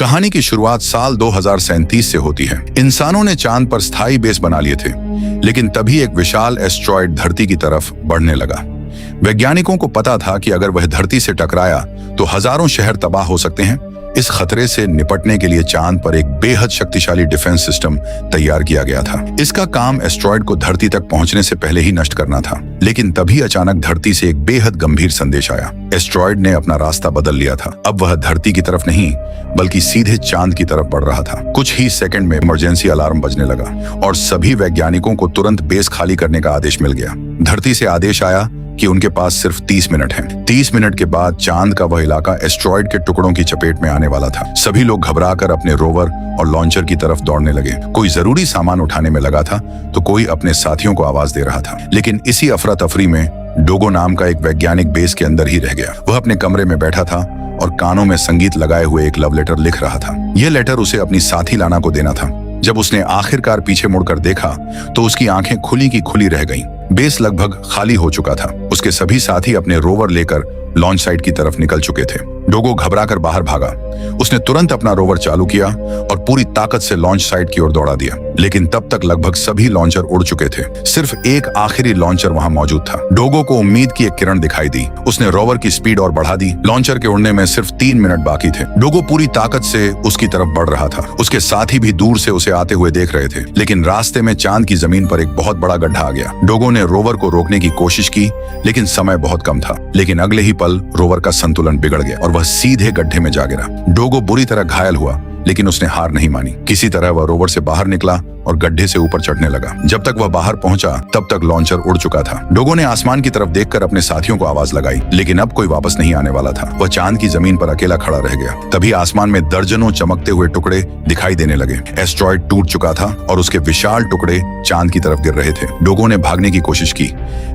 कहानी की शुरुआत साल 2037 से होती है। इंसानों ने चांद पर स्थायी बेस बना लिए थे, लेकिन तभी एक विशाल एस्ट्रॉयड धरती की तरफ बढ़ने लगा। वैज्ञानिकों को पता था कि अगर वह धरती से टकराया तो हजारों शहर तबाह हो सकते हैं। इस खतरे से निपटने के लिए चांद पर एक बेहद शक्तिशाली डिफेंस सिस्टम तैयार किया गया था। इसका काम एस्ट्रॉयड को धरती तक पहुंचने से पहले ही नष्ट करना था। लेकिन तभी अचानक धरती से एक बेहद गंभीर संदेश आया। एस्ट्रॉयड ने अपना रास्ता बदल लिया था। अब वह धरती की तरफ नहीं बल्कि सीधे चांद की तरफ बढ़ रहा था। कुछ ही सेकंड में इमरजेंसी अलार्म बजने लगा और सभी वैज्ञानिकों को तुरंत बेस खाली करने का आदेश मिल गया। धरती से आदेश आया कि उनके पास सिर्फ 30 मिनट हैं। 30 मिनट के बाद चांद का वह इलाका एस्ट्रॉयड के टुकड़ों की चपेट में आने वाला था। सभी लोग घबराकर अपने रोवर और लॉन्चर की तरफ दौड़ने लगे। कोई जरूरी सामान उठाने में लगा था तो कोई अपने साथियों को आवाज दे रहा था। लेकिन इसी अफरा तफरी में डोगो नाम का एक वैज्ञानिक बेस के अंदर ही रह गया। वह अपने कमरे में बैठा था और कानों में संगीत लगाए हुए एक लव लेटर लिख रहा था। यह लेटर उसे अपनी साथी लाना को देना था। जब उसने आखिरकार पीछे मुड़कर देखा तो उसकी आंखें खुली की खुली रह गईं। बेस लगभग खाली हो चुका था। उसके सभी साथी अपने रोवर लेकर लॉन्च साइट की तरफ निकल चुके थे। डोगो घबराकर बाहर भागा। उसने तुरंत अपना रोवर चालू किया और पूरी ताकत से लॉन्च साइट की ओर दौड़ा दिया। लेकिन तब तक लगभग सभी लॉन्चर उड़ चुके थे। सिर्फ एक आखिरी लॉन्चर वहां मौजूद था। डोगो को उम्मीद की एक किरण दिखाई दी। उसने रोवर की स्पीड और बढ़ा दी। लॉन्चर के उड़ने में सिर्फ 3 मिनट बाकी थे। डोगो पूरी ताकत से उसकी तरफ बढ़ रहा था। उसके साथी भी दूर से उसे आते हुए देख रहे थे। लेकिन रास्ते में चांद की जमीन पर एक बहुत बड़ा गड्ढा आ गया। डोगो ने रोवर को रोकने की कोशिश की, लेकिन समय बहुत कम था। लेकिन अगले ही पल रोवर का संतुलन बिगड़ गया और वह सीधे गड्ढे में जा गिरा। डोगो बुरी तरह घायल हुआ, लेकिन उसने हार नहीं मानी। किसी तरह वह रोवर से बाहर निकला और गड्ढे से ऊपर चढ़ने लगा। जब तक वह बाहर पहुंचा तब तक लॉन्चर उड़ चुका था। डोगो ने आसमान की तरफ देखकर अपने साथियों को आवाज लगाई, लेकिन अब कोई वापस नहीं आने वाला था। वह चांद की जमीन पर अकेला खड़ा रह गया। तभी आसमान में दर्जनों चमकते हुए टुकड़े दिखाई देने लगे। एस्ट्रॉयड टूट चुका था और उसके विशाल टुकड़े चांद की तरफ गिर रहे थे। डोगो ने भागने की कोशिश की,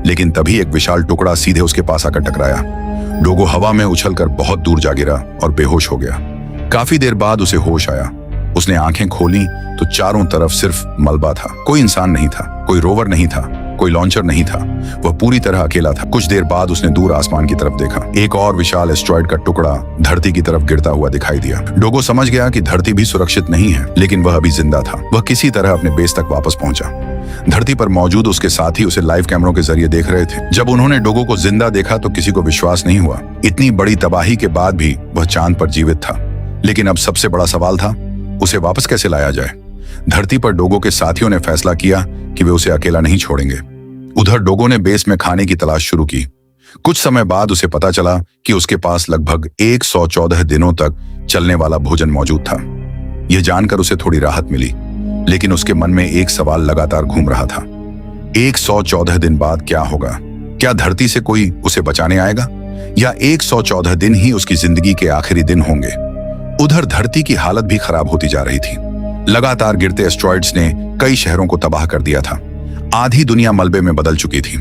लेकिन तभी एक विशाल टुकड़ा सीधे उसके पास आकर टकराया। डोगो हवा में उछलकर बहुत दूर जा गिरा और बेहोश हो गया। काफी देर बाद उसे होश आया। उसने आंखें खोली तो चारों तरफ सिर्फ मलबा था। कोई इंसान नहीं था, कोई रोवर नहीं था, कोई लॉन्चर नहीं था। वह पूरी तरह अकेला था। कुछ देर बाद उसने दूर आसमान की तरफ देखा। एक और विशाल एस्ट्रॉयड का टुकड़ा धरती की तरफ गिरता हुआ दिखाई दिया। डोगो समझ गया कि धरती भी सुरक्षित नहीं है, लेकिन वह अभी जिंदा था। वह किसी तरह अपने बेस तक वापस पहुंचा। धरती पर मौजूद उसके साथी उसे लाइव कैमरों के जरिए देख रहे थे। जब उन्होंने डोगो को जिंदा देखा तो किसी को विश्वास नहीं हुआ। इतनी बड़ी तबाही के बाद भी वह चांद पर जीवित था। लेकिन अब सबसे बड़ा सवाल था, उसे वापस कैसे लाया जाए। धरती पर डोगो के साथियों ने फैसला किया कि वे उसे अकेला नहीं छोड़ेंगे। उधर डोगो ने बेस में खाने की तलाश शुरू की। कुछ समय बाद उसे पता चला कि उसके पास लगभग 114 दिनों तक चलने वाला भोजन मौजूद था। यह जानकर उसे थोड़ी राहत मिली, लेकिन उसके मन में एक सवाल लगातार घूम रहा था। 114 दिन बाद क्या होगा? क्या धरती से कोई उसे बचाने आएगा, या 114 दिन ही उसकी जिंदगी के आखिरी दिन होंगे? उधर धरती की हालत भी खराब होती जा रही थी। लगातार गिरते एस्ट्रॉयड्स ने कई शहरों को तबाह कर दिया था। आधी दुनिया मलबे में बदल चुकी थी।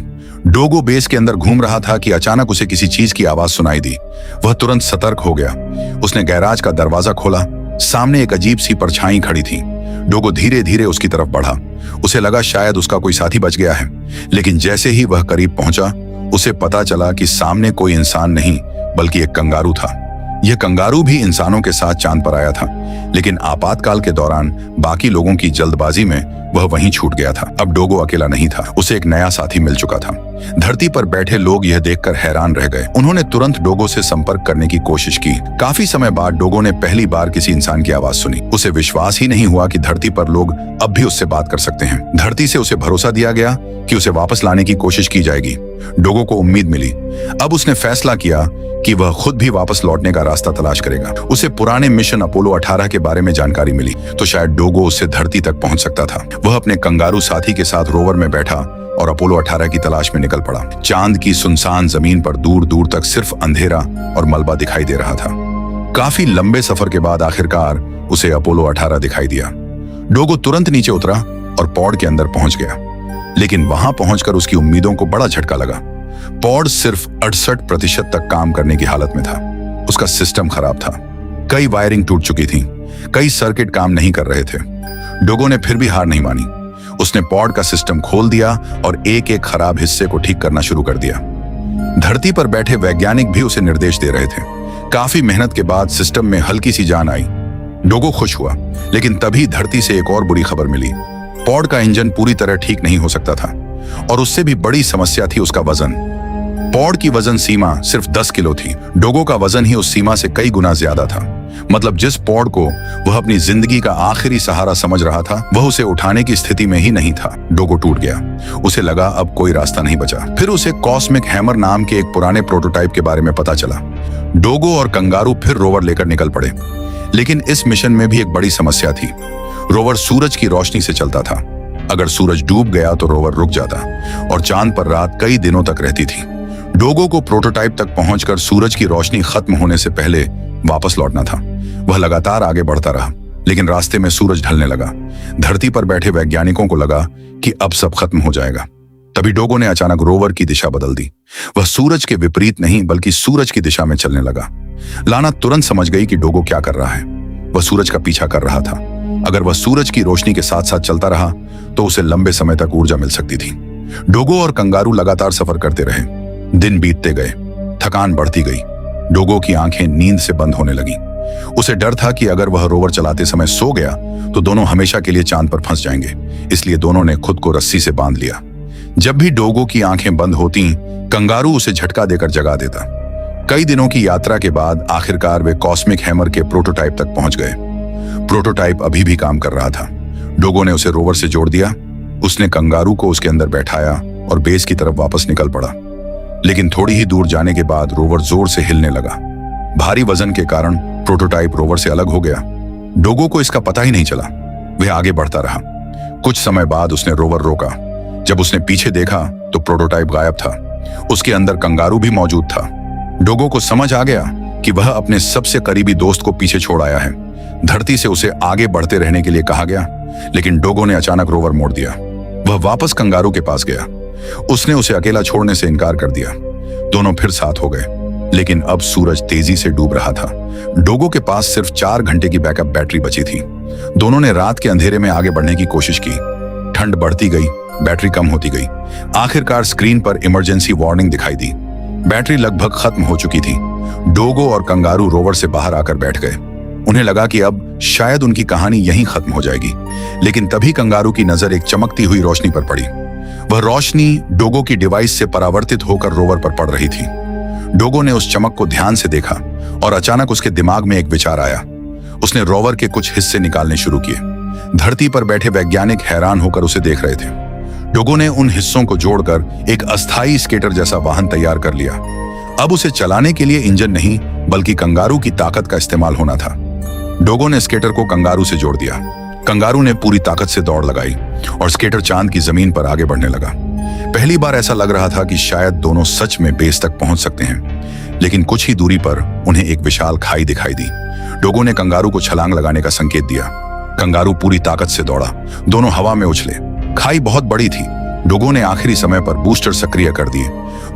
डोगो बेस के अंदर घूम रहा था कि अचानक उसे किसी चीज की आवाज सुनाई दी। वह तुरंत सतर्क हो गया। उसने गैराज का दरवाजा खोला। सामने एक अजीब सी परछाई खड़ी थी। डोगो धीरे धीरे उसकी तरफ बढ़ा। उसे लगा शायद उसका कोई साथी बच गया है, लेकिन जैसे ही वह करीब पहुंचा उसे पता चला कि सामने कोई इंसान नहीं बल्कि एक कंगारू था। यह कंगारू भी इंसानों के साथ चांद पर आया था, लेकिन आपातकाल के दौरान बाकी लोगों की जल्दबाजी में वह वहीं छूट गया था। अब डोगो अकेला नहीं था, उसे एक नया साथी मिल चुका था। धरती पर बैठे लोग यह देखकर हैरान रह गए। उन्होंने तुरंत डोगो से संपर्क करने की कोशिश की। काफी समय बाद डोगो ने पहली बार किसी इंसान की आवाज सुनी। उसे विश्वास ही नहीं हुआ कि धरती पर लोग अब भी उससे बात कर सकते हैं। धरती से उसे भरोसा दिया गया कि उसे वापस लाने की कोशिश की जाएगी। डोगो को उम्मीद मिली। अब उसने फैसला किया कि वह खुद भी वापस लौटने का रास्ता तलाश करेगा। उसे पुराने मिशन अपोलो 18 के बारे में जानकारी मिली तो शायद डोगो उससे धरती तक पहुंच सकता था। वह अपने कंगारू साथी के साथ रोवर में बैठा और अपोलो 18 की तलाश में निकल पड़ा। चांद की सुनसान जमीन पर दूर दूर तक सिर्फ अंधेरा और मलबा दिखाई दे रहा था। काफी लंबे सफर के बाद आखिरकार उसे अपोलो 18 दिखाई दिया। डोगो तुरंत नीचे उतरा और पॉड के अंदर पहुंच गया, लेकिन वहां पहुंचकर उसकी उम्मीदों को बड़ा झटका लगा। पॉड सिर्फ 68% तक काम करने की हालत में था। उसका सिस्टम खराब था। कई वायरिंग टूट चुकी थी, कई सर्किट काम नहीं कर रहे थे। डोगो ने फिर भी हार नहीं मानी। उसने पॉड का सिस्टम खोल दिया और एक एक खराब हिस्से को ठीक करना शुरू कर दिया। धरती पर बैठे वैज्ञानिक भी उसे निर्देश दे रहे थे। काफी मेहनत के बाद सिस्टम में हल्की सी जान आई, डोगो खुश हुआ, लेकिन तभी धरती से एक और बुरी खबर मिली। पॉड का इंजन पूरी तरह ठीक नहीं हो सकता था और उससे भी बड़ी समस्या थी उसका वजन। पॉड की वजन सीमा सिर्फ 10 किलो थी। डोगो का वजन ही उस सीमा से कई गुना ज्यादा था। मतलब जिस पॉड को वह अपनी जिंदगी का आखिरी सहारा समझ रहा था, वह उसे उठाने की स्थिति में ही नहीं था। डोगो टूट गया। उसे लगा अब कोई रास्ता नहीं बचा। फिर उसे कॉस्मिक हैमर नाम के एक पुराने प्रोटोटाइप के बारे में पता चला। डोगो और कंगारू फिर रोवर लेकर निकल पड़े, लेकिन इस मिशन में भी एक बड़ी समस्या थी। रोवर सूरज की रोशनी से चलता था। अगर सूरज डूब गया तो रोवर रुक जाता और चांद पर रात कई दिनों तक रहती थी। डोगो को प्रोटोटाइप तक पहुंचकर सूरज की रोशनी खत्म होने से पहले वापस लौटना था। वह लगातार आगे बढ़ता रहा, लेकिन रास्ते में सूरज ढलने लगा। धरती पर बैठे वैज्ञानिकों को लगा कि अब सब खत्म हो जाएगा। तभी डोगो ने अचानक रोवर की दिशा बदल दी। वह सूरज के विपरीत नहीं बल्कि सूरज की दिशा में चलने लगा। लाना तुरंत समझ गई कि डोगो क्या कर रहा है। वह सूरज का पीछा कर रहा था। अगर वह सूरज की रोशनी के साथ साथ चलता रहा तो उसे लंबे समय तक ऊर्जा मिल सकती थी। डोगो और कंगारू लगातार सफर करते रहे। दिन बीतते गए, थकान बढ़ती गई। डोगो की आंखें नींद से बंद होने लगीं। उसे डर था कि अगर वह रोवर चलाते समय सो गया तो दोनों हमेशा के लिए चांद पर फंस जाएंगे। इसलिए दोनों ने खुद को रस्सी से बांध लिया। जब भी डोगो की आंखें बंद होती, कंगारू उसे झटका देकर जगा देता। कई दिनों की यात्रा के बाद आखिरकार वे कॉस्मिक हैमर के प्रोटोटाइप तक पहुंच गए। प्रोटोटाइप अभी भी काम कर रहा था। डोगो ने उसे रोवर से जोड़ दिया। उसने कंगारू को उसके अंदर बैठाया और बेस की तरफ वापस निकल पड़ा। लेकिन थोड़ी ही दूर जाने के बाद रोवर जोर से हिलने लगा। भारी वजन के कारण प्रोटोटाइप रोवर से अलग हो गया। डोगो को इसका पता ही नहीं चला। वह आगे बढ़ता रहा। कुछ समय बाद उसने रोवर रोका। जब उसने पीछे देखा तो प्रोटोटाइप गायब था। उसके अंदर कंगारू भी मौजूद था। डोगो को समझ आ गया कि वह अपने सबसे करीबी दोस्त को पीछे छोड़ आया है। धरती से उसे आगे बढ़ते रहने के लिए कहा गया, लेकिन डोगो ने अचानक रोवर मोड़ दिया। वह वापस कंगारू के पास गया। उसने उसे अकेला छोड़ने से इनकार कर दिया। दोनों फिर साथ हो गए, लेकिन अब सूरज तेजी से डूब रहा था। डोगो के पास सिर्फ 4 घंटे की बैकअप बैटरी बची थी। दोनों ने रात के अंधेरे में आगे बढ़ने की कोशिश की। ठंड बढ़ती गई, बैटरी कम होती गई। आखिरकार स्क्रीन पर इमरजेंसी वार्निंग दिखाई दी। बैटरी लगभग खत्म हो चुकी थी। डोगो और कंगारू रोवर से बाहर आकर बैठ गए। उन्हें लगा कि अब शायद उनकी कहानी यहीं खत्म हो जाएगी, लेकिन तभी कंगारू की नजर एक चमकती हुई रोशनी पर पड़ी। वह रोशनी डोगो की डिवाइस से परावर्तित होकर रोवर पर पड़ रही थी। डोगो ने उस चमक को ध्यान से देखा और अचानक उसके दिमाग में एक विचार आया। उसने रोवर के कुछ हिस्से निकालने शुरू किए। धरती पर बैठे वैज्ञानिक हैरान होकर उसे देख रहे थे। डोगो ने उन हिस्सों को जोड़कर एक अस्थायी स्केटर जैसा वाहन तैयार कर लिया। अब उसे चलाने के लिए इंजन नहीं बल्कि कंगारू की ताकत का इस्तेमाल होना था। डोगो ने स्केटर को कंगारू से जोड़ दिया। कंगारू ने पूरी ताकत से दौड़ लगाई और स्केटर चांद की जमीन पर आगे बढ़ने लगा। पहली बार ऐसा लग रहा था कि शायद दोनों सच में बेस तक पहुंच सकते हैं, लेकिन कुछ ही दूरी पर उन्हें एक विशाल खाई दिखाई दी। डोगो ने कंगारू को छलांग लगाने का संकेत दिया। कंगारू पूरी ताकत से दौड़ा। दोनों हवा में उछले। खाई बहुत बड़ी थी। डोगो ने आखिरी समय पर बूस्टर सक्रिय कर दिए।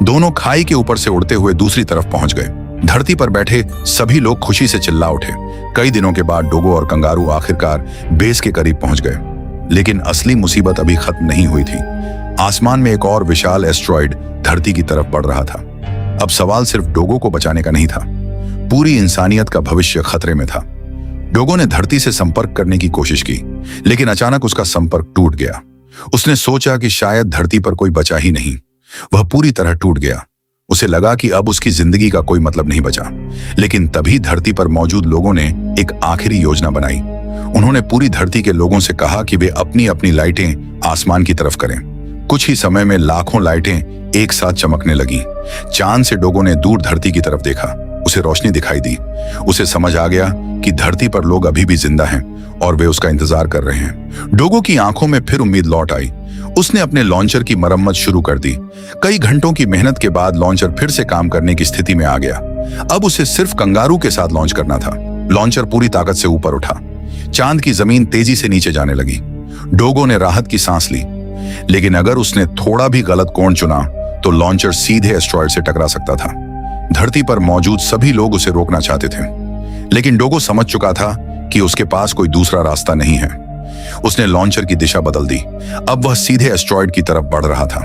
दोनों खाई के ऊपर से उड़ते हुए दूसरी तरफ पहुंच गए। धरती पर बैठे सभी लोग खुशी से चिल्ला उठे। कई दिनों के बाद डोगो और कंगारू आखिरकार बेस के करीब पहुंच गए, लेकिन असली मुसीबत अभी खत्म नहीं हुई थी। आसमान में एक और विशाल एस्ट्रॉइड धरती की तरफ बढ़ रहा था। अब सवाल सिर्फ डोगो को बचाने का नहीं था, पूरी इंसानियत का भविष्य खतरे में था। डोगो ने धरती से संपर्क करने की कोशिश की, लेकिन अचानक उसका संपर्क टूट गया। उसने सोचा कि शायद धरती पर कोई बचा ही नहीं। वह पूरी तरह टूट गया। उसे लगा कि अब उसकी जिंदगी का कोई मतलब नहीं बचा। लेकिन तभी धरती पर मौजूद लोगों ने एक आखिरी योजना बनाई। उन्होंने पूरी धरती के लोगों से कहा कि वे अपनी अपनी लाइटें आसमान की तरफ करें। कुछ ही समय में लाखों लाइटें एक साथ चमकने लगीं। चांद से डोगो ने दूर धरती की तरफ देखा। उसे रोशनी दिखाई दी। उसे समझ आ गया कि धरती पर लोग अभी भी जिंदा हैं और वे उसका इंतजार कर रहे हैं। डोगो की आंखों में फिर उम्मीद लौट आई। उसने अपने लॉन्चर की मरम्मत शुरू कर दी। कई घंटों की मेहनत के बाद लॉन्चर फिर से काम करने की स्थिति में आ गया। अब उसे सिर्फ कंगारू के साथ लॉन्च करना था। लॉन्चर पूरी ताकत से ऊपर उठा। चांद की जमीन तेजी से नीचे जाने लगी। डोगो ने राहत की सांस ली, लेकिन अगर उसने थोड़ा भी गलत कोण चुना तो लॉन्चर सीधे एस्ट्रॉइड से टकरा सकता था। धरती पर मौजूद सभी लोग उसे रोकना चाहते थे, लेकिन डोगो समझ चुका था कि उसके पास कोई दूसरा रास्ता नहीं है। उसने लॉन्चर की दिशा बदल दी। अब वह सीधे एस्ट्रॉइड की तरफ बढ़ रहा था।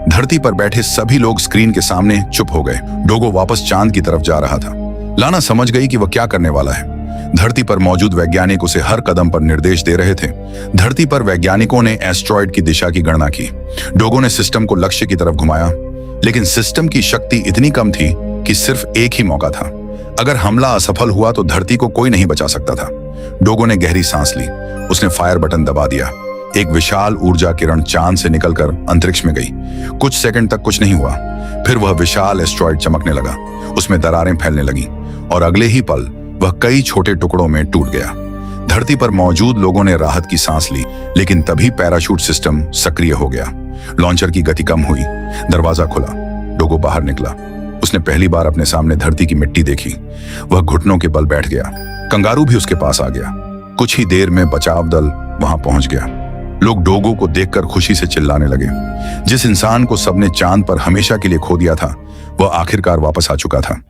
धरती पर बैठे सभी लोग स्क्रीन के सामने चुप हो गए। डोगो वापस चांद की तरफ जा रहा था। लाना समझ गई कि वह क्या करने वाला है। धरती पर मौजूद वैज्ञानिक उसे हर कदम पर निर्देश दे रहे थे। धरती पर वैज्ञानिकों ने एस्ट्रॉयड की दिशा की गणना की। डोगो ने सिस्टम को लक्ष्य की तरफ घुमाया, लेकिन सिस्टम की शक्ति इतनी कम थी कि सिर्फ एक ही मौका था। अगर हमला असफल हुआ तो धरती को कोई नहीं बचा सकता था। डोगो ने गहरी सांस ली। उसने फायर बटन दबा दिया। एक विशाल ऊर्जा किरण चांद से निकलकर अंतरिक्ष में गई। कुछ सेकंड तक कुछ नहीं हुआ। फिर वह विशाल एस्ट्रॉयड चमकने लगा। उसमें दरारें फैलने लगी और अगले ही पल वह कई छोटे टुकड़ों में टूट गया। धरती पर मौजूद लोगों ने राहत की सांस ली, लेकिन तभी पैराशूट सिस्टम सक्रिय हो गया। लॉन्चर की गति कम हुई। दरवाजा खुला। डोगो बाहर निकला। उसने पहली बार अपने सामने धरती की मिट्टी देखी। वह घुटनों के बल बैठ गया। कंगारू भी उसके पास आ गया। कुछ ही देर में बचाव दल वहां पहुंच गया। लोग डोगो को देखकर खुशी से चिल्लाने लगे। जिस इंसान को सबने चांद पर हमेशा के लिए खो दिया था, वह आखिरकार वापस आ चुका था।